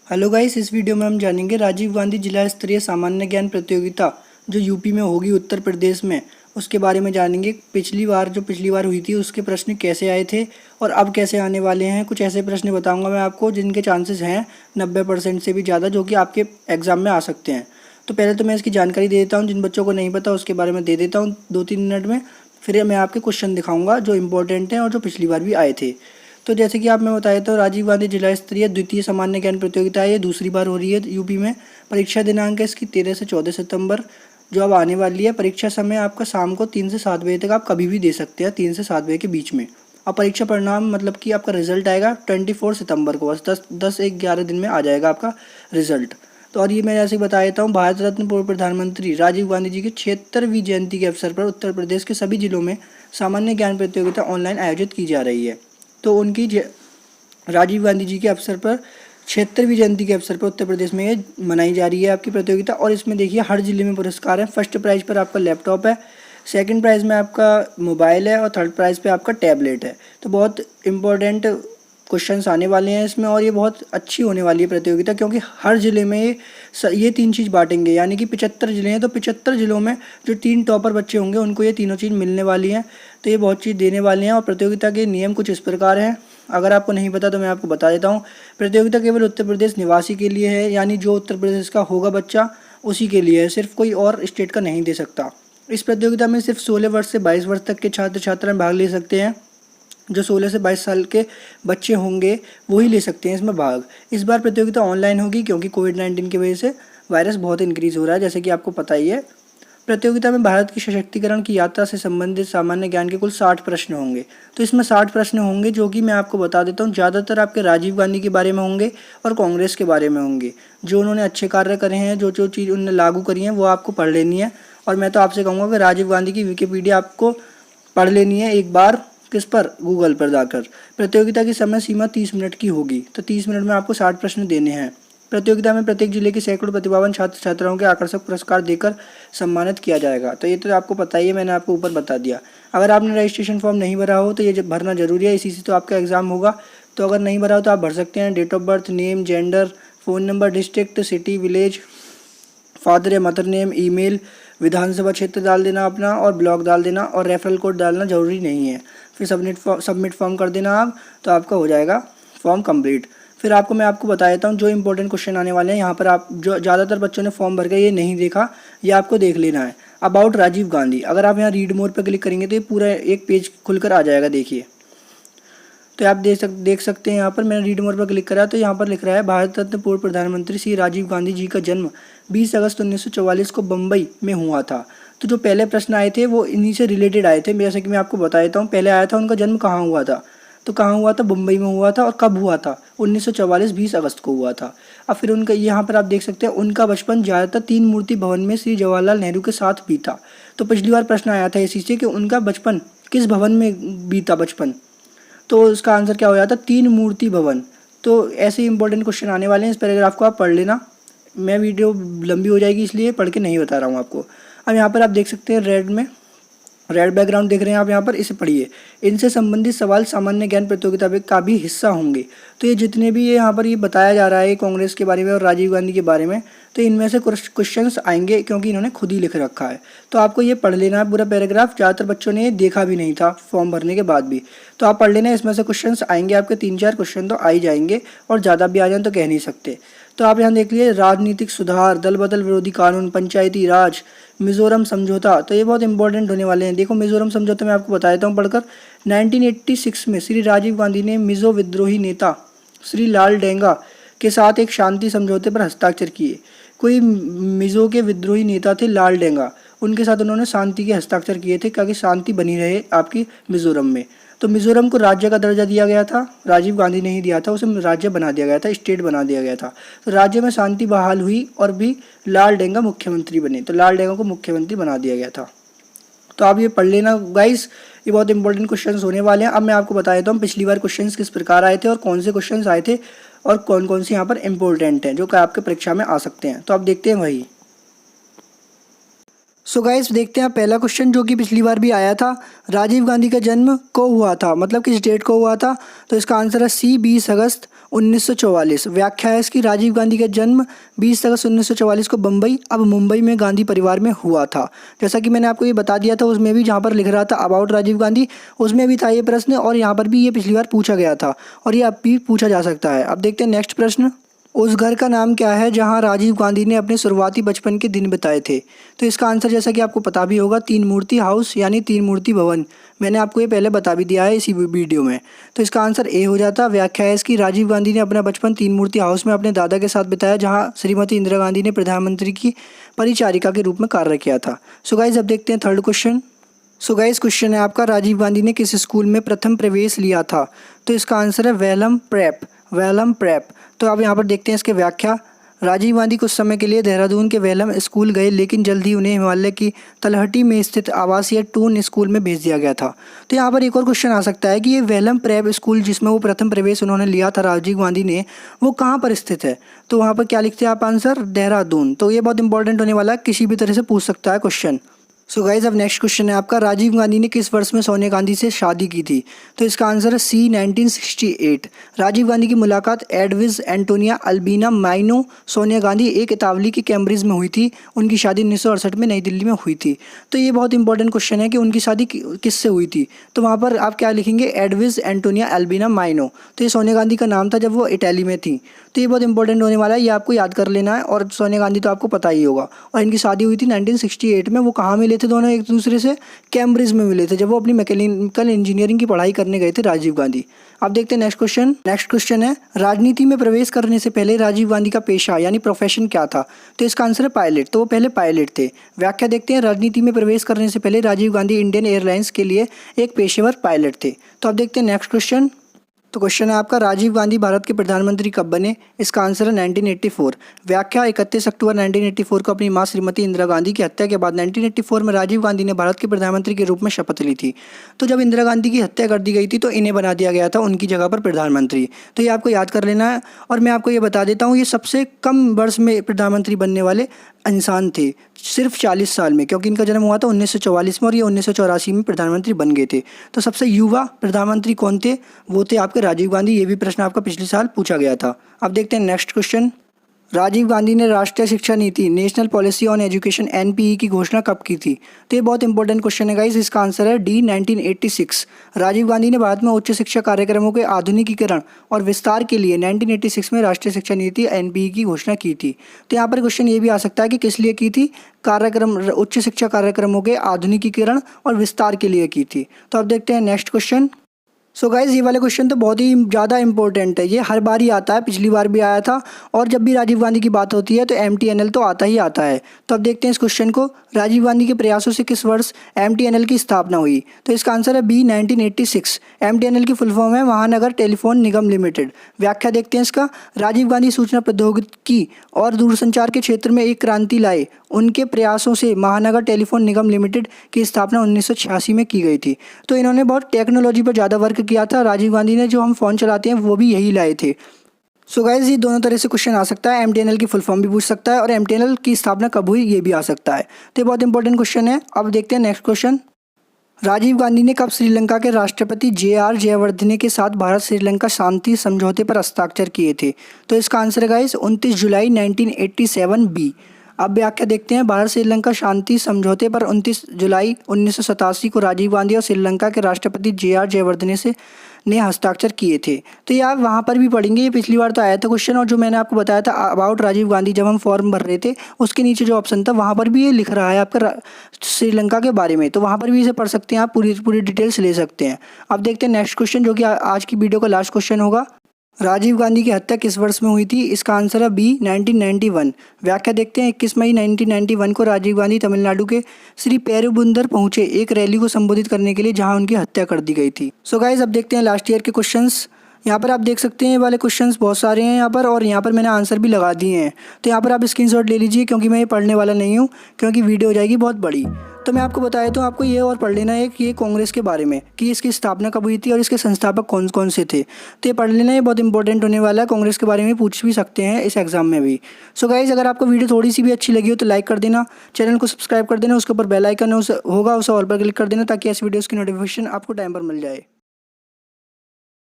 Hello guys, इस video में हम जानेंगे राजीव गांधी जिला स्तरीय सामान्य ज्ञान प्रतियोगिता जो यूपी में होगी उत्तर प्रदेश में, उसके बारे में जानेंगे। पिछली बार हुई थी उसके प्रश्न कैसे आए थे और अब कैसे आने वाले हैं। कुछ ऐसे प्रश्न बताऊंगा मैं आपको जिनके चांसेस हैं 90% से भी ज़्यादा जो कि आपके एग्ज़ाम में आ सकते हैं। तो पहले तो मैं इसकी जानकारी दे देता हूँ, जिन बच्चों को नहीं पता उसके बारे में दे देता हूँ 2-3 मिनट में। फिर मैं आपके क्वेश्चन दिखाऊंगा जो इंपॉर्टेंट हैं और जो पिछली बार भी आए थे। तो जैसे कि आप मैं बताया तो राजीव गांधी जिला स्तरीय द्वितीय सामान्य ज्ञान प्रतियोगिता है, ये दूसरी बार हो रही है यूपी में। परीक्षा दिनांक है इसकी 13 से 14 सितंबर जो अब आने वाली है। परीक्षा समय आपका शाम को 3 से 7 बजे तक आप कभी भी दे सकते हैं, 3 से 7 बजे के बीच में। और परीक्षा परिणाम मतलब कि आपका रिजल्ट आएगा 24 सितंबर को, बस 10-11 दिन में आ जाएगा आपका रिजल्ट। तो और ये मैं जैसे बता देता हूँ, भारत रत्न पूर्व प्रधानमंत्री राजीव गांधी जी की 76वीं जयंती के अवसर पर उत्तर प्रदेश के सभी जिलों में सामान्य ज्ञान प्रतियोगिता ऑनलाइन आयोजित की जा रही है। तो राजीव गांधी जी के अवसर पर 76वीं जयंती के अवसर पर उत्तर प्रदेश में ये मनाई जा रही है आपकी प्रतियोगिता। और इसमें देखिए हर जिले में पुरस्कार है। फर्स्ट प्राइज पर आपका लैपटॉप है, सेकंड प्राइज में आपका मोबाइल है और थर्ड प्राइज पे आपका टैबलेट है। तो बहुत इंपॉर्टेंट क्वेश्चंस आने वाले हैं इसमें और ये बहुत अच्छी होने वाली है प्रतियोगिता, क्योंकि हर ज़िले में ये 3 चीज़ बांटेंगे, यानी कि 75 ज़िले हैं तो 75 ज़िलों में जो 3 टॉपर बच्चे होंगे उनको ये तीनों चीज़ मिलने वाली हैं। तो ये बहुत चीज़ देने वाले हैं। और प्रतियोगिता के नियम कुछ इस प्रकार हैं, अगर आपको नहीं पता तो मैं आपको बता देता हूँ। प्रतियोगिता केवल उत्तर प्रदेश निवासी के लिए है, यानी जो उत्तर प्रदेश का होगा बच्चा उसी के लिए है, सिर्फ कोई और स्टेट का नहीं दे सकता। इस प्रतियोगिता में सिर्फ 16 वर्ष से 22 वर्ष तक के छात्र छात्राएं भाग ले सकते हैं। जो 16 से 22 साल के बच्चे होंगे वही ले सकते हैं इसमें भाग। इस बार प्रतियोगिता ऑनलाइन होगी क्योंकि कोविड-19 की वजह से वायरस बहुत इंक्रीज़ हो रहा है, जैसे कि आपको पता ही है। प्रतियोगिता में भारत की सशक्तिकरण की यात्रा से संबंधित सामान्य ज्ञान के कुल 60 प्रश्न होंगे। तो इसमें 60 प्रश्न होंगे जो कि मैं आपको बता देता हूँ, ज़्यादातर आपके राजीव गांधी के बारे में होंगे और कांग्रेस के बारे में होंगे। जो उन्होंने अच्छे कार्य करे हैं, जो जो चीज़ उन्होंने लागू करी हैं वो आपको पढ़ लेनी है। और मैं तो आपसे कहूँगा कि राजीव गांधी की विकिपीडिया आपको पढ़ लेनी है एक बार। किस पर? गूगल पर जाकर। प्रतियोगिता की समय सीमा 30 मिनट की होगी, तो 30 मिनट में आपको 60 प्रश्न देने हैं। प्रतियोगिता में प्रत्येक जिले के सैकड़ों प्रतिभावान छात्र छात्राओं के आकर्षक पुरस्कार देकर सम्मानित किया जाएगा। तो ये तो आपको पता ही है, मैंने आपको ऊपर बता दिया। अगर आपने रजिस्ट्रेशन फॉर्म नहीं भरा हो तो ये भरना जरूरी है, इसी से तो आपका एग्जाम होगा। तो अगर नहीं भरा हो तो आप भर सकते हैं। Date of birth, name, gender, phone number, district, city, village, father या मदर नेम, ईमेल, विधानसभा क्षेत्र डाल देना अपना और ब्लॉक डाल देना, और रेफरल कोड डालना ज़रूरी नहीं है। फिर सबमिट फॉर्म कर देना आप, तो आपका हो जाएगा फॉर्म कंप्लीट। फिर मैं आपको बता देता हूँ जो इंपॉर्टेंट क्वेश्चन आने वाले हैं। यहाँ पर आप जो ज़्यादातर बच्चों ने फॉर्म भर के ये नहीं देखा, ये आपको देख लेना है। अबाउट राजीव गांधी, अगर आप यहाँ रीड मोर पर क्लिक करेंगे तो ये पूरा एक पेज खुलकर आ जाएगा। देखिए, तो आप देख सकते हैं यहाँ पर मैंने रीड मोर पर क्लिक करा तो यहाँ पर लिख रहा है भारत रत्न पूर्व प्रधानमंत्री श्री राजीव गांधी जी का जन्म 20 अगस्त 1944 को बम्बई में हुआ था। तो जो पहले प्रश्न आए थे वो इन्हीं से रिलेटेड आए थे, जैसे कि मैं आपको बता देता हूँ। पहले आया था उनका जन्म कहाँ हुआ था, तो कहाँ हुआ था? बम्बई में हुआ था। और कब हुआ था? 1944 20 अगस्त को हुआ था। अब फिर उनका यहाँ पर आप देख सकते हैं उनका बचपन ज़्यादातर 3 मूर्ति भवन में श्री जवाहरलाल नेहरू के साथ बीता। तो पिछली बार प्रश्न आया था इसी से कि उनका बचपन किस भवन में बीता बचपन, तो इसका आंसर क्या हो जाता? 3 मूर्ति भवन। तो ऐसे इंपॉर्टेंट क्वेश्चन आने वाले हैं, इस पैराग्राफ को आप पढ़ लेना। मैं वीडियो लंबी हो जाएगी इसलिए पढ़ के नहीं बता रहा हूँ आपको। अब यहाँ पर आप देख सकते हैं रेड बैकग्राउंड देख रहे हैं आप यहाँ पर, इसे पढ़िए। इनसे संबंधित सवाल सामान्य ज्ञान प्रतियोगिता का भी हिस्सा होंगे। तो ये जितने भी ये यहाँ पर ये बताया जा रहा है कांग्रेस के बारे में और राजीव गांधी के बारे में, तो इनमें से कुछ क्वेश्चंस आएंगे क्योंकि इन्होंने खुद ही लिख रखा है। तो आपको ये पढ़ लेना है पूरा पैराग्राफ। ज़्यादातर बच्चों ने देखा भी नहीं था फॉर्म भरने के बाद भी, तो आप पढ़ लेना। इसमें से क्वेश्चंस आएंगे आपके 3-4 क्वेश्चन तो आ ही जाएंगे, और ज़्यादा भी आ जाए तो कह नहीं सकते। तो आप यहाँ देख लिए राजनीतिक सुधार, दल बदल विरोधी कानून, पंचायती राज, मिजोरम समझौता। तो ये बहुत इंपॉर्टेंट होने वाले हैं। देखो मिजोरम समझौता मैं आपको बता देता हूँ पढ़कर। 1986 में श्री राजीव गांधी ने मिजो विद्रोही नेता श्री लाल डेंगा के साथ एक शांति समझौते पर हस्ताक्षर किए। कोई मिजो के विद्रोही नेता थे लाल डेंगा, उनके साथ उन्होंने शांति के हस्ताक्षर किए थे ताकि शांति बनी रहे आपकी मिजोरम में। तो मिजोरम को राज्य का दर्जा दिया गया था, राजीव गांधी ने ही दिया था, उसे राज्य बना दिया गया था, स्टेट बना दिया गया था। तो राज्य में शांति बहाल हुई और भी लाल डेंगा मुख्यमंत्री बने, तो लाल डेंगा को मुख्यमंत्री बना दिया गया था। तो आप ये पढ़ लेना गाइस, ये बहुत इंपॉर्टेंट क्वेश्चंस होने वाले हैं। अब मैं आपको बता देता हूँ पिछली बार क्वेश्चंस किस प्रकार आए थे और कौन से क्वेश्चंस आए थे और कौन कौन से यहाँ पर इंपॉर्टेंट हैं जो कि आपके परीक्षा में आ सकते हैं। तो आप देखते हैं वही। सो गाइस देखते हैं पहला क्वेश्चन जो कि पिछली बार भी आया था, राजीव गांधी का जन्म को हुआ था, मतलब किस डेट को हुआ था? तो इसका आंसर है सी 20 अगस्त 1944। व्याख्या है इसकी, राजीव गांधी का जन्म 20 अगस्त 1944 को बम्बई, अब मुंबई में गांधी परिवार में हुआ था। जैसा कि मैंने आपको ये बता दिया था, उसमें भी जहाँ पर लिख रहा था अबाउट राजीव गांधी, उसमें भी था ये प्रश्न, और यहाँ पर भी ये पिछली बार पूछा गया था और ये अब भी पूछा जा सकता है। अब देखते हैं नेक्स्ट प्रश्न। उस घर का नाम क्या है जहां राजीव गांधी ने अपने शुरुआती बचपन के दिन बिताए थे? तो इसका आंसर जैसा कि आपको पता भी होगा, तीन मूर्ति हाउस यानी तीन मूर्ति भवन। मैंने आपको ये पहले बता भी दिया है इसी वीडियो में। तो इसका आंसर ए हो जाता। व्याख्या है इसकी, राजीव गांधी ने अपना बचपन तीन मूर्ति हाउस में अपने दादा के साथ बिताया, जहाँ श्रीमती इंदिरा गांधी ने प्रधानमंत्री की परिचारिका के रूप में कार्य किया था। सो गाइज अब देखते हैं third question. So guys question है आपका, राजीव गांधी ने किस स्कूल में प्रथम प्रवेश लिया था? तो इसका आंसर है वेलम प्रेप, वेलम प्रेप। तो अब यहाँ पर देखते हैं इसके व्याख्या। राजीव गांधी कुछ समय के लिए देहरादून के वेलम स्कूल गए, लेकिन जल्द ही उन्हें हिमालय की तलहटी में स्थित आवासीय टून स्कूल में भेज दिया गया था। तो यहाँ पर एक और क्वेश्चन आ सकता है कि ये वेलम प्रेप स्कूल जिसमें वो प्रथम प्रवेश उन्होंने लिया था राजीव गांधी ने, वो कहाँ पर स्थित है? तो वहाँ पर क्या लिखते हैं आप आंसर? देहरादून। तो ये बहुत इंपॉर्टेंट होने वाला है, किसी भी तरह से पूछ सकता है क्वेश्चन। सो गाइज अब नेक्स्ट क्वेश्चन है आपका, राजीव गांधी ने किस वर्ष में सोनिया गांधी से शादी की थी? तो इसका आंसर है सी 1968। राजीव गांधी की मुलाकात एडविज एंटोनिया अल्बीना माइनो सोनिया गांधी एक इतावली की कैम्ब्रिज में हुई थी। उनकी शादी 1968 में नई दिल्ली में हुई थी। तो ये बहुत इंपॉर्टेंट क्वेश्चन है कि उनकी शादी किससे हुई थी? तो वहाँ पर आप क्या लिखेंगे? एडविज एंटोनिया अल्बीना माइनो। तो ये सोनिया गांधी का नाम था जब वो इटाली में थी। तो ये बहुत इंपॉर्टेंट होने वाला है, ये आपको याद कर लेना है। और सोनिया गांधी तो आपको पता ही होगा, और इनकी शादी हुई थी 1968 में। वो कहाँ मिले थे दोनों एक दूसरे से? कैम्ब्रिज में मिले थे, जब वो अपनी मैकेनिकल इंजीनियरिंग की पढ़ाई करने गए थे राजीव गांधी। अब देखते हैं नेक्स्ट क्वेश्चन। नेक्स्ट क्वेश्चन है, राजनीति में प्रवेश करने से पहले राजीव गांधी का पेशा यानी प्रोफेशन क्या था? तो इसका आंसर है पायलट। तो वो पहले पायलट थे। व्याख्या देखते हैं, राजनीति में प्रवेश करने से पहले राजीव गांधी इंडियन एयरलाइंस के लिए एक पेशेवर पायलट थे। तो अब देखते हैं नेक्स्ट क्वेश्चन। तो क्वेश्चन है आपका, राजीव गांधी भारत के प्रधानमंत्री कब बने? इसका आंसर है 1984। व्याख्या 31 अक्टूबर 1984 को अपनी मां श्रीमती इंदिरा गांधी की हत्या के बाद 1984 में राजीव गांधी ने भारत के प्रधानमंत्री के रूप में शपथ ली थी। तो जब इंदिरा गांधी की हत्या कर दी गई थी तो इन्हें बना दिया गया था उनकी जगह पर प्रधानमंत्री। तो ये आपको याद कर लेना है। और मैं आपको ये बता देता हूँ, ये सबसे कम वर्ष में प्रधानमंत्री बनने वाले इंसान थे, सिर्फ 40 साल में, क्योंकि इनका जन्म हुआ था 1944 में और ये 1984 में प्रधानमंत्री बन गए थे। तो सबसे युवा प्रधानमंत्री कौन थे? वो थे आपके राजीव गांधी। ये भी प्रश्न आपका पिछले साल पूछा गया था। अब देखते हैं नेक्स्ट क्वेश्चन। राजीव गांधी ने राष्ट्रीय शिक्षा नीति national policy on education NPE की घोषणा कब की थी? तो ये बहुत इंपॉर्टेंट क्वेश्चन है गाइस। इसका आंसर है डी 1986। राजीव गांधी ने भारत में उच्च शिक्षा कार्यक्रमों के आधुनिकीकरण और विस्तार के लिए 1986 में राष्ट्रीय शिक्षा नीति एनपीई की घोषणा की थी। तो यहाँ पर क्वेश्चन ये भी आ सकता है कि किस लिए की थी? कार्यक्रम, उच्च शिक्षा कार्यक्रमों के आधुनिकीकरण और विस्तार के लिए की थी। तो अब देखते हैं नेक्स्ट क्वेश्चन। सो गाइज ये वाले क्वेश्चन तो बहुत ही ज़्यादा इंपॉर्टेंट है, ये हर बार ही आता है, पिछली बार भी आया था, और जब भी राजीव गांधी की बात होती है तो MTNL तो आता ही आता है। तो अब देखते हैं इस क्वेश्चन को, राजीव गांधी के प्रयासों से किस वर्ष MTNL की स्थापना हुई? तो इसका आंसर है बी 1986। MTNL की फुल फॉर्म है महानगर टेलीफोन निगम लिमिटेड। व्याख्या देखते हैं इसका, राजीव गांधी सूचना प्रौद्योगिकी और दूरसंचार के क्षेत्र में एक क्रांति लाए, उनके प्रयासों से महानगर टेलीफोन निगम लिमिटेड की स्थापना 1986 में की गई थी। तो इन्होंने बहुत टेक्नोलॉजी पर ज़्यादा वर्क किया था। राजीव गांधी ने जो हम फ़ोन चलाते हैं वो भी यही लाए थे। सो गाइज ये दोनों तरह से क्वेश्चन आ सकता है, MTNL की फुल फॉर्म भी पूछ सकता है और MTNL की स्थापना कब हुई ये भी आ सकता है। तो ये बहुत इंपॉर्टेंट क्वेश्चन है। अब देखते हैं नेक्स्ट क्वेश्चन। राजीव गांधी ने कब श्रीलंका के राष्ट्रपति JR जयवर्धने के साथ भारत श्रीलंका शांति समझौते पर हस्ताक्षर किए थे? तो इसका आंसर है गाइस 29 जुलाई 1987 बी। अब व्याख्या देखते हैं, भारत श्रीलंका शांति समझौते पर 29 जुलाई 1987 को राजीव गांधी और श्रीलंका के राष्ट्रपति JR जयवर्धने ने हस्ताक्षर किए थे। तो ये आप वहाँ पर भी पढ़ेंगे, ये पिछली बार तो आया था क्वेश्चन, और जो मैंने आपको बताया था अबाउट राजीव गांधी जब हम फॉर्म भर रहे थे उसके नीचे जो ऑप्शन था वहाँ पर भी ये लिख रहा है आपका श्रीलंका के बारे में। तो वहाँ पर भी इसे पढ़ सकते हैं आप, पूरी डिटेल्स ले सकते हैं। अब देखते हैं नेक्स्ट क्वेश्चन, जो कि आज की वीडियो का लास्ट क्वेश्चन होगा। राजीव गांधी की हत्या किस वर्ष में हुई थी? इसका आंसर है बी 1991। व्याख्या देखते हैं, 21 मई 1991 को राजीव गांधी तमिलनाडु के श्री पेरुबंदर पहुंचे एक रैली को संबोधित करने के लिए, जहां उनकी हत्या कर दी गई थी। सो गाइज अब देखते हैं लास्ट ईयर के क्वेश्चंस। यहाँ पर आप देख सकते हैं ये वाले क्वेश्चंस बहुत सारे हैं यहाँ पर, और यहाँ पर मैंने आंसर भी लगा दिए हैं। तो यहाँ पर आप स्क्रीनशॉट ले लीजिए, क्योंकि मैं ये पढ़ने वाला नहीं हूँ, क्योंकि वीडियो हो जाएगी बहुत बड़ी। तो मैं आपको बताया तो आपको ये और पढ़ लेना है कि ये कांग्रेस के बारे में, कि इसकी स्थापना कब हुई थी और इसके संस्थापक कौन कौन से थे। तो ये पढ़ लेना, ये बहुत इंपॉर्टेंट होने वाला है, कांग्रेस के बारे में पूछ भी सकते हैं इस एग्जाम में भी। सो गाइज अगर आपको वीडियो थोड़ी सी भी अच्छी लगी हो तो लाइक कर देना, चैनल को सब्सक्राइब कर देना, उसके ऊपर बेल आइकन होगा उसे ऑल पर क्लिक कर देना, ताकि ऐसी वीडियोज़ की नोटिफिकेशन आपको टाइम पर मिल जाए।